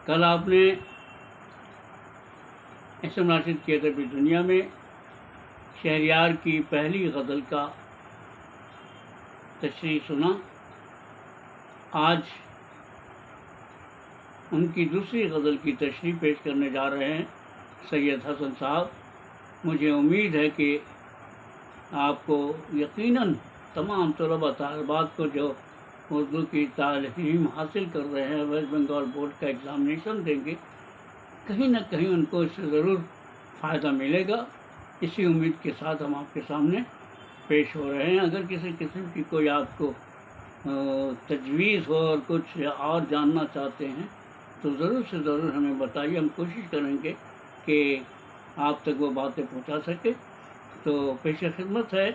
کل آپ نے ایسے منعقد کیا تھا کہ دنیا میں شہریار کی پہلی غزل کا تشریح سنا. آج ان کی دوسری غزل کی تشریح پیش کرنے جا رہے ہیں سید حسن صاحب. مجھے امید ہے کہ آپ کو یقیناً تمام طلباء طالبات کو جو اردو کی تعلیم حاصل کر رہے ہیں ویسٹ بنگال بورڈ کا ایگزامینیشن دیں گے، کہیں نہ کہیں ان کو اس سے ضرور فائدہ ملے گا. اسی امید کے ساتھ ہم آپ کے سامنے پیش ہو رہے ہیں. اگر کسی قسم کی کوئی آپ کو تجویز ہو اور کچھ اور جاننا چاہتے ہیں تو ضرور سے ضرور ہمیں بتائیے. ہم کوشش کریں گے کہ آپ تک وہ باتیں پہنچا سکے. تو پیش خدمت ہے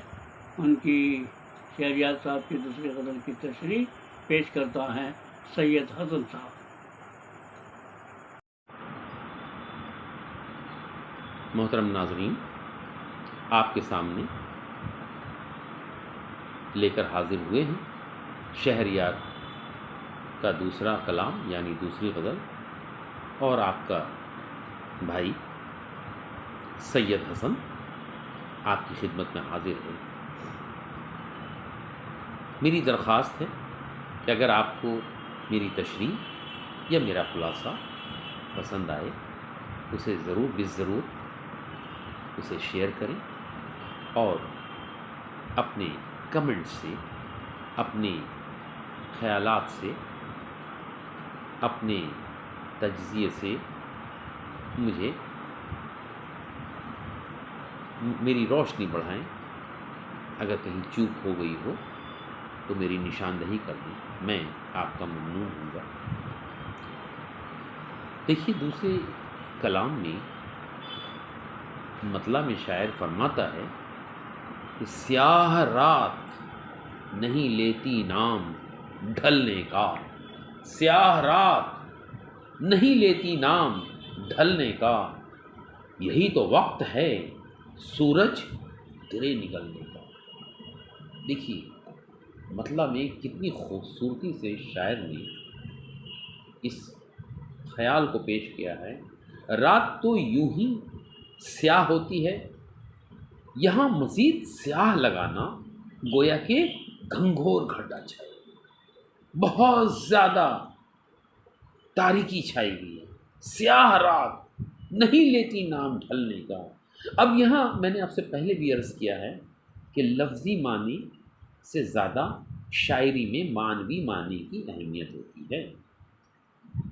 ان کی شہریار صاحب کی دوسری غزل کی تشریح پیش کرتا ہے سید حسن صاحب. محترم ناظرین، آپ کے سامنے لے کر حاضر ہوئے ہیں شہریار کا دوسرا کلام یعنی دوسری غزل، اور آپ کا بھائی سید حسن آپ کی خدمت میں حاضر ہے. میری درخواست ہے کہ اگر آپ کو میری تشریح یا میرا خلاصہ پسند آئے اسے ضرور اسے شیئر کریں اور اپنے کمنٹ سے، اپنے خیالات سے، اپنے تجزیے سے مجھے میری روشنی بڑھائیں. اگر کہیں چوک ہو گئی ہو تو میری نشاندہی کر دیں، میں آپ کا ممنون ہوں گا. دیکھیے، دوسرے کلام میں مطلع میں شاعر فرماتا ہے کہ سیاہ رات نہیں لیتی نام ڈھلنے کا، سیاہ رات نہیں لیتی نام ڈھلنے کا، یہی تو وقت ہے سورج تیرے نکلنے کا. دیکھیے مطلب میں کتنی خوبصورتی سے شاعر نے اس خیال کو پیش کیا ہے. رات تو یوں ہی سیاہ ہوتی ہے، یہاں مزید سیاہ لگانا گویا کہ گھنگھور گھٹا چھائے، بہت زیادہ تاریکی چھائی ہوئی ہے. سیاہ رات نہیں لیتی نام ڈھلنے کا. اب یہاں میں نے آپ سے پہلے بھی عرض کیا ہے کہ لفظی معنی سے زیادہ شاعری میں معنوی معنی کی اہمیت ہوتی ہے.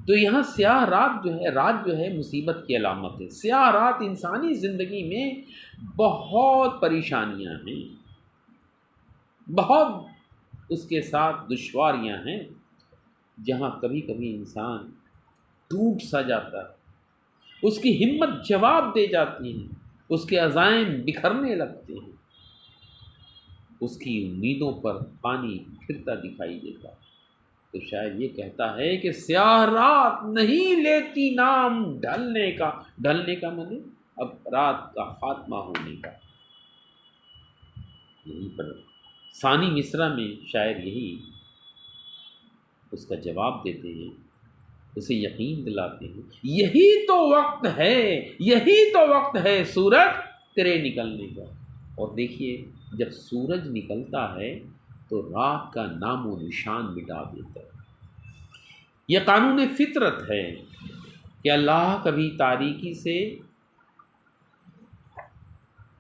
تو یہاں سیاہ رات جو ہے مصیبت کی علامت ہے. سیاہ رات انسانی زندگی میں بہت پریشانیاں ہیں، بہت اس کے ساتھ دشواریاں ہیں، جہاں کبھی کبھی انسان ٹوٹ سا جاتا ہے، اس کی ہمت جواب دے جاتی ہے، اس کے عزائم بکھرنے لگتے ہیں، اس کی امیدوں پر پانی پھرتا دکھائی دیتا. تو شاید یہ کہتا ہے کہ سیاہ رات نہیں لیتی نام ڈھلنے کا. ڈھلنے کا مطلب اب رات کا خاتمہ ہونے کا. یہیں پر ثانی مصرع میں شاعر یہی اس کا جواب دیتے ہیں، اسے یقین دلاتے ہیں، یہی تو وقت ہے، یہی تو وقت ہے سورج تیرے نکلنے کا. اور دیکھیے جب سورج نکلتا ہے تو رات کا نام و نشان مٹا دیتا ہے. یہ قانون فطرت ہے کہ اللہ کبھی تاریکی سے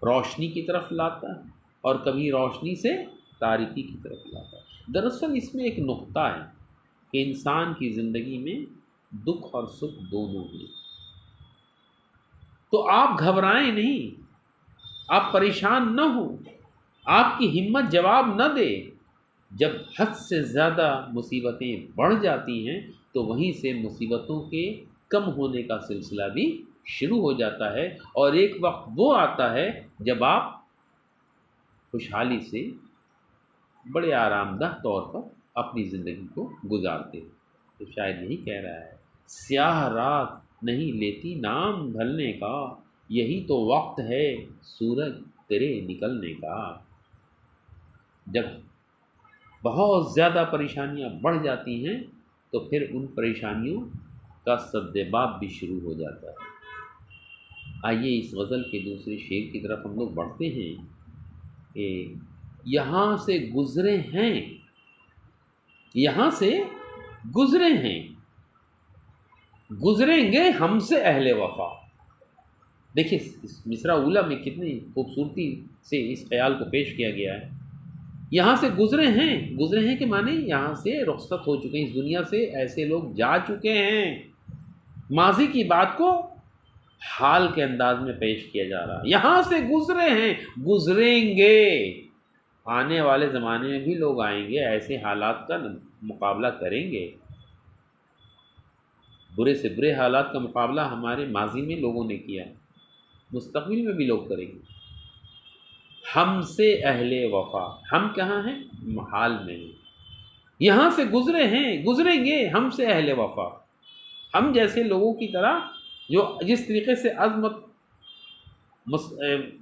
روشنی کی طرف لاتا ہے اور کبھی روشنی سے تاریکی کی طرف لاتا ہے. دراصل اس میں ایک نقطہ ہے کہ انسان کی زندگی میں دکھ اور سکھ دونوں ہیں. تو آپ گھبرائیں نہیں، آپ پریشان نہ ہوں، آپ کی ہمت جواب نہ دے. جب حد سے زیادہ مصیبتیں بڑھ جاتی ہیں تو وہیں سے مصیبتوں کے کم ہونے کا سلسلہ بھی شروع ہو جاتا ہے، اور ایک وقت وہ آتا ہے جب آپ خوشحالی سے بڑے آرام دہ طور پر اپنی زندگی کو گزارتے ہیں. تو شاید یہی کہہ رہا ہے، سیاہ رات نہیں لیتی نام ڈھلنے کا، یہی تو وقت ہے سورج تیرے نکلنے کا. جب بہت زیادہ پریشانیاں بڑھ جاتی ہیں تو پھر ان پریشانیوں کا سدباب بھی شروع ہو جاتا ہے۔ آئیے اس غزل کے دوسرے شعر کی طرف ہم لوگ بڑھتے ہیں کہ یہاں سے گزرے ہیں، یہاں سے گزرے ہیں، گزریں گے ہم سے اہل وفا۔ دیکھیے اس مصرع اولا میں کتنی خوبصورتی سے اس خیال کو پیش کیا گیا ہے۔ یہاں سے گزرے ہیں، گزرے ہیں کہ معنی یہاں سے رخصت ہو چکے ہیں، اس دنیا سے ایسے لوگ جا چکے ہیں۔ ماضی کی بات کو حال کے انداز میں پیش کیا جا رہا ہے۔ یہاں سے گزرے ہیں، گزریں گے، آنے والے زمانے میں بھی لوگ آئیں گے، ایسے حالات کا مقابلہ کریں گے۔ برے سے برے حالات کا مقابلہ ہمارے ماضی میں لوگوں نے کیا، مستقبل میں بھی لوگ کریں گے۔ ہم سے اہل وفا، ہم کہاں ہیں؟ حال میں ہیں۔ یہاں سے گزرے ہیں، گزریں گے ہم سے اہل وفا، ہم جیسے لوگوں کی طرح جو جس طریقے سے عزمت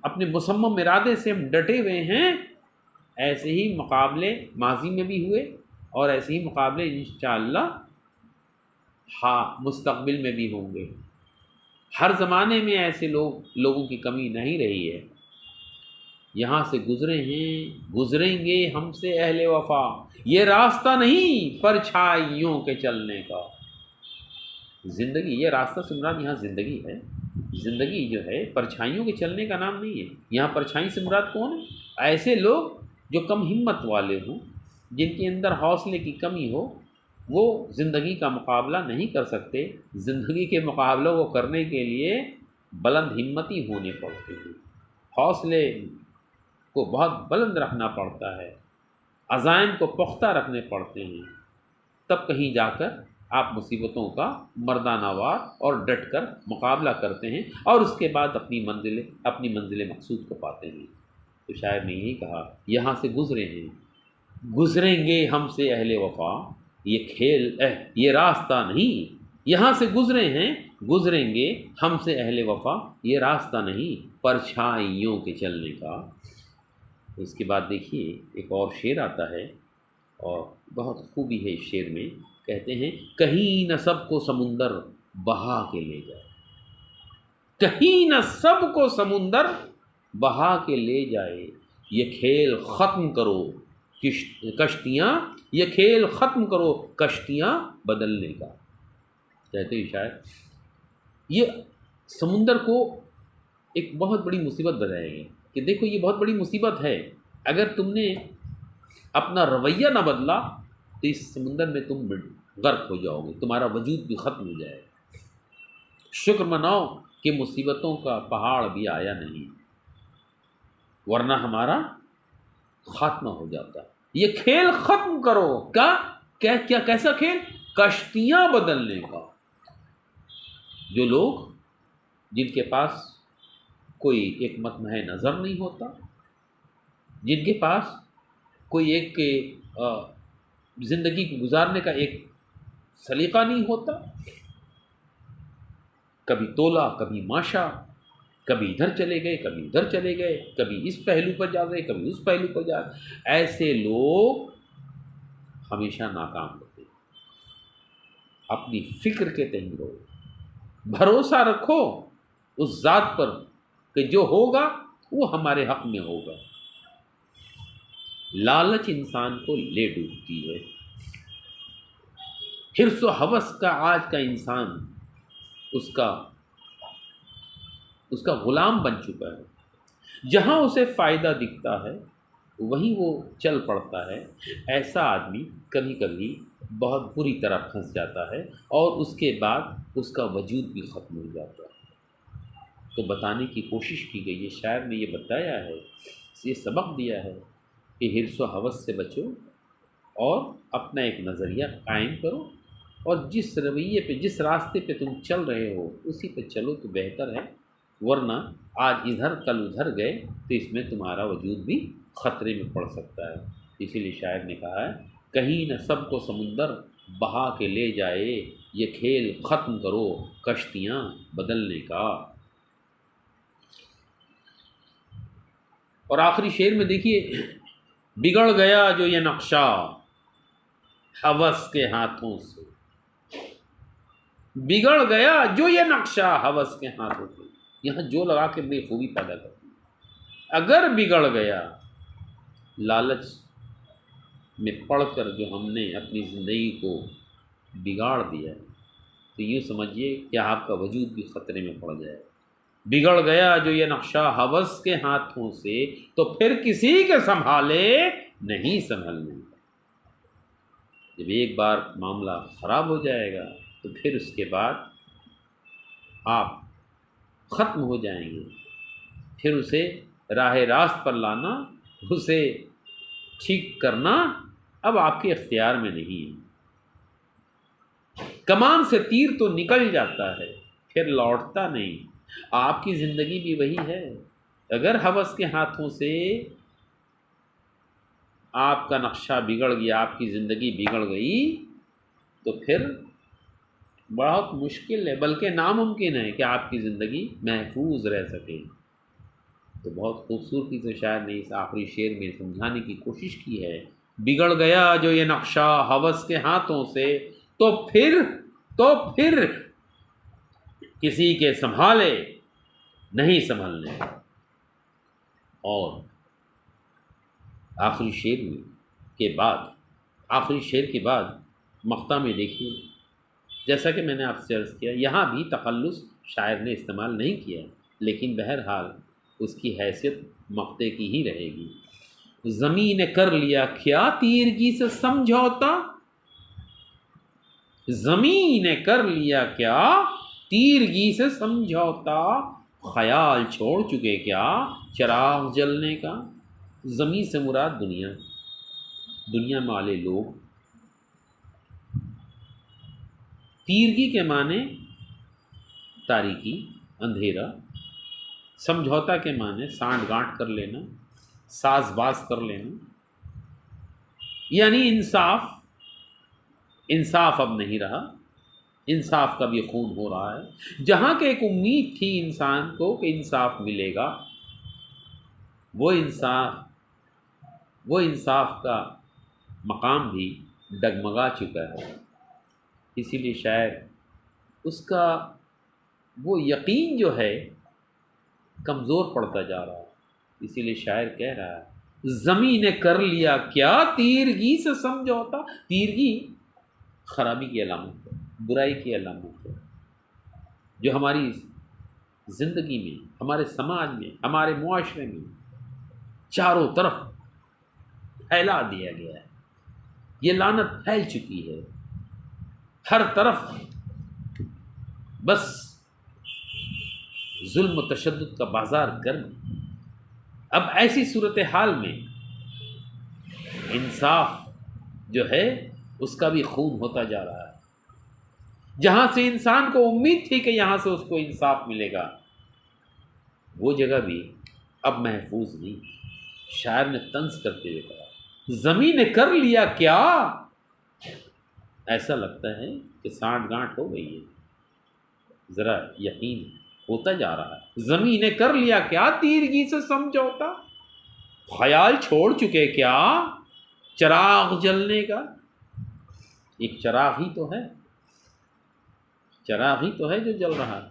اپنے مصمم ارادے سے ہم ڈٹے ہوئے ہیں، ایسے ہی مقابلے ماضی میں بھی ہوئے اور ایسے ہی مقابلے انشاءاللہ مستقبل میں بھی ہوں گے۔ ہر زمانے میں ایسے لوگوں کی کمی نہیں رہی ہے۔ یہاں سے گزرے ہیں، گزریں گے ہم سے اہل وفا، یہ راستہ نہیں پرچھائیوں کے چلنے کا۔ زندگی، یہ راستہ سے مراد یہاں زندگی ہے۔ زندگی جو ہے پرچھائیوں کے چلنے کا نام نہیں ہے۔ یہاں پرچھائی سے مراد کون ہے؟ ایسے لوگ جو کم ہمت والے ہوں، جن کے اندر حوصلے کی کمی ہو، وہ زندگی کا مقابلہ نہیں کر سکتے۔ زندگی کے مقابلہ وہ کرنے کے لیے بلند ہمتی ہونے پڑتے ہیں، حوصلے کو بہت بلند رکھنا پڑتا ہے، عزائم کو پختہ رکھنے پڑتے ہیں، تب کہیں جا کر آپ مصیبتوں کا مردانہ وار اور ڈٹ کر مقابلہ کرتے ہیں اور اس کے بعد اپنی منزل مقصود کو پاتے ہیں۔ تو شاعر نے یہی کہا، یہاں سے گزرے ہیں، گزریں گے ہم سے اہل وفا، یہ کھیل یہ راستہ نہیں۔ یہاں سے گزرے ہیں، گزریں گے ہم سے اہل وفا، یہ راستہ نہیں پرچھائیوں کے چلنے کا۔ اس کے بعد دیکھیے ایک اور شعر آتا ہے اور بہت خوبی ہے اس شعر میں۔ کہتے ہیں، کہیں نہ سب کو سمندر بہا کے لے جائے، کہیں نہ سب کو سمندر بہا کے لے جائے، یہ کھیل ختم کرو کشتیاں، یہ کھیل ختم کرو کشتیاں بدلنے کا۔ کہتے ہیں شاید یہ سمندر کو ایک بہت بڑی مصیبت بتائے گی کہ دیکھو یہ بہت بڑی مصیبت ہے، اگر تم نے اپنا رویہ نہ بدلا تو اس سمندر میں تم غرق ہو جاؤ گے، تمہارا وجود بھی ختم ہو جائے گا۔ شکر مناؤ کہ مصیبتوں کا پہاڑ بھی آیا نہیں، ورنہ ہمارا خاتمہ ہو جاتا۔ یہ کھیل ختم کرو، کیا کیسا کھیل؟ کشتیاں بدلنے کا۔ جو لوگ جن کے پاس کوئی ایک مطمع نظر نہیں ہوتا، جن کے پاس کوئی ایک زندگی کو گزارنے کا ایک سلیقہ نہیں ہوتا، کبھی تولا کبھی ماشا، کبھی ادھر چلے گئے کبھی ادھر چلے گئے، کبھی اس پہلو پر جا گئے کبھی اس پہلو پر جا گئے، ایسے لوگ ہمیشہ ناکام ہوتے ہیں۔ اپنی فکر کے تئیں رہو، بھروسہ رکھو اس ذات پر کہ جو ہوگا وہ ہمارے حق میں ہوگا۔ لالچ انسان کو لے ڈوبتی ہے، حرص و ہوس کا آج کا انسان اس کا غلام بن چکا ہے۔ جہاں اسے فائدہ دکھتا ہے وہیں وہ چل پڑتا ہے۔ ایسا آدمی کبھی کبھی بہت بری طرح پھنس جاتا ہے اور اس کے بعد اس کا وجود بھی ختم ہو جاتا ہے۔ تو بتانے کی کوشش کی گئی ہے، شاعر نے یہ بتایا ہے، یہ سبق دیا ہے کہ حرص و ہوس سے بچو اور اپنا ایک نظریہ قائم کرو، اور جس رویے پہ جس راستے پہ تم چل رہے ہو اسی پہ چلو تو بہتر ہے، ورنہ آج ادھر کل ادھر گئے تو اس میں تمہارا وجود بھی خطرے میں پڑ سکتا ہے۔ اسی لیے شاعر نے کہا ہے، کہیں نہ سب کو سمندر بہا کے لے جائے، یہ کھیل ختم کرو کشتیاں بدلنے کا۔ اور آخری شعر میں دیکھیے، بگڑ گیا جو یہ نقشہ ہوس کے ہاتھوں سے، بگڑ گیا جو یہ نقشہ ہوس کے ہاتھوں سے، یہاں جو لگا کے بے خوبی پیدا کرتی ہے۔ اگر بگڑ گیا لالچ میں پڑھ کر جو ہم نے اپنی زندگی کو بگاڑ دیا تو یوں سمجھیے کہ آپ کا وجود بھی خطرے میں پڑ جائے۔ بگڑ گیا جو یہ نقشہ ہوس کے ہاتھوں سے تو پھر کسی کے سنبھالے نہیں سنبھلنے کا۔ جب ایک بار معاملہ خراب ہو جائے گا تو پھر اس کے بعد آپ ختم ہو جائیں گے، پھر اسے راہ راست پر لانا، اسے ٹھیک کرنا اب آپ کے اختیار میں نہیں ہے۔ کمان سے تیر تو نکل جاتا ہے پھر لوٹتا نہیں، آپ کی زندگی بھی وہی ہے۔ اگر ہوس کے ہاتھوں سے آپ کا نقشہ بگڑ گیا، آپ کی زندگی بگڑ گئی تو پھر بہت مشکل ہے، بلکہ ناممکن ہے کہ آپ کی زندگی محفوظ رہ سکے۔ تو بہت خوبصورتی سے شاعر نے اس آخری شعر میں سمجھانے کی کوشش کی ہے، بگڑ گیا جو یہ نقشہ ہوس کے ہاتھوں سے تو پھر کسی کے سنبھالے نہیں سنبھلنے۔ اور آخری شعر کے بعد مقطع میں دیکھیے، جیسا کہ میں نے آپ سے عرض کیا یہاں بھی تخلص شاعر نے استعمال نہیں کیا، لیکن بہرحال اس کی حیثیت مقطع کی ہی رہے گی۔ زمین نے کر لیا کیا تیرگی سے سمجھوتا، زمین نے کر لیا کیا تیرگی سے سمجھوتا، خیال چھوڑ چکے کیا چراغ جلنے کا۔ زمین سے مراد دنیا میں والے لوگ، تیرگی کے معنی تاریکی، اندھیرا، سمجھوتا کے معنی سانٹھ گانٹھ کر لینا، ساز باز کر لینا، یعنی انصاف اب نہیں رہا، انصاف کا بھی خون ہو رہا ہے۔ جہاں کہ ایک امید تھی انسان کو کہ انصاف ملے گا، وہ انصاف کا مقام بھی ڈگمگا چکا ہے۔ اسی لیے شاید اس کا وہ یقین جو ہے کمزور پڑتا جا رہا ہے۔ اسی لیے شاعر کہہ رہا ہے زمین نے کر لیا کیا تیرگی سے سمجھوتا۔ تیرگی خرابی کی علامت ہے، برائی کی علامت ہے، جو ہماری زندگی میں، ہمارے سماج میں، ہمارے معاشرے میں چاروں طرف پھیلا دیا گیا ہے۔ یہ لعنت پھیل چکی ہے ہر طرف، بس ظلم و تشدد کا بازار گرم۔ اب ایسی صورتحال میں انصاف جو ہے اس کا بھی خون ہوتا جا رہا ہے۔ جہاں سے انسان کو امید تھی کہ یہاں سے اس کو انصاف ملے گا، وہ جگہ بھی اب محفوظ نہیں۔ شاعر نے طنز کرتے ہوئے کہا زمین نے کر لیا کیا، ایسا لگتا ہے کہ سانٹھ گانٹھ ہو گئی ہے، ذرا یقین ہوتا جا رہا ہے۔ زمین نے کر لیا کیا تیرگی سے سمجھوتا، خیال چھوڑ چکے کیا چراغ جلنے کا۔ ایک چراغ ہی تو ہے جو جل رہا ہے،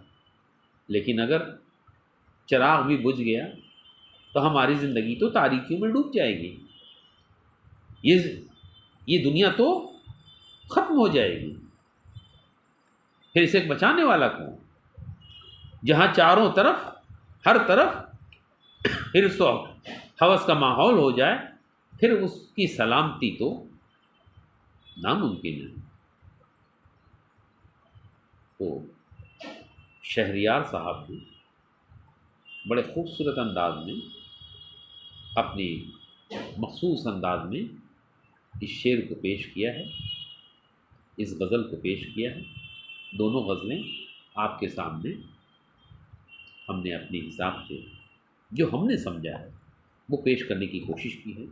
لیکن اگر چراغ بھی بجھ گیا تو ہماری زندگی تو تاریکیوں میں ڈوب جائے گی، یہ دنیا تو ختم ہو جائے گی، پھر اسے بچانے والا کون؟ جہاں چاروں طرف ہر طرف حرص و ہوس کا ماحول ہو جائے، پھر اس کی سلامتی تو ناممکن ہے۔ تو شہریار صاحب نے بڑے خوبصورت انداز میں، اپنی مخصوص انداز میں اس شعر کو پیش کیا ہے، اس غزل کو پیش کیا ہے۔ دونوں غزلیں آپ کے سامنے ہم نے اپنے حساب سے جو ہم نے سمجھا ہے وہ پیش کرنے کی کوشش کی ہے۔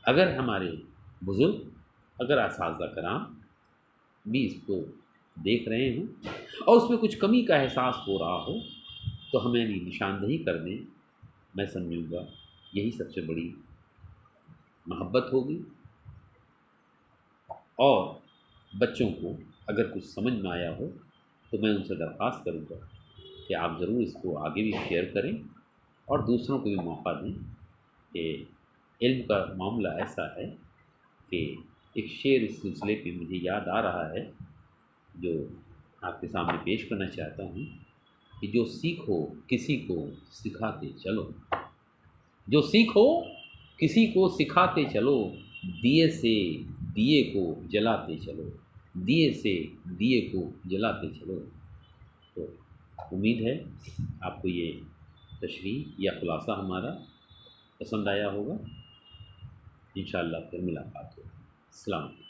اگر ہمارے بزرگ، اگر اساتذہ کرام بھی اس کو دیکھ رہے ہوں اور اس میں کچھ کمی کا احساس ہو رہا ہو تو ہمیں نشاندہی کر دیں، میں سمجھوں گا یہی سب سے بڑی محبت ہوگی۔ اور بچوں کو اگر کچھ سمجھ میں آیا ہو تو میں ان سے درخواست کروں گا کہ آپ ضرور اس کو آگے بھی شیئر کریں اور دوسروں کو بھی موقع دیں کہ علم کا معاملہ ایسا ہے کہ ایک شعر اس سلسلے پہ مجھے یاد آ رہا ہے جو آپ کے سامنے پیش کرنا چاہتا ہوں کہ جو سیکھو کسی کو سکھاتے چلو، جو سیکھو کسی کو سکھاتے چلو، دیے سے دیے کو جلاتے چلو، دیے سے دیے کو جلاتے چلو۔ تو امید ہے آپ کو یہ تشریح یا خلاصہ ہمارا پسند آیا ہوگا۔ انشاءاللہ پھر ملاقات ہوگی۔ السلام علیکم۔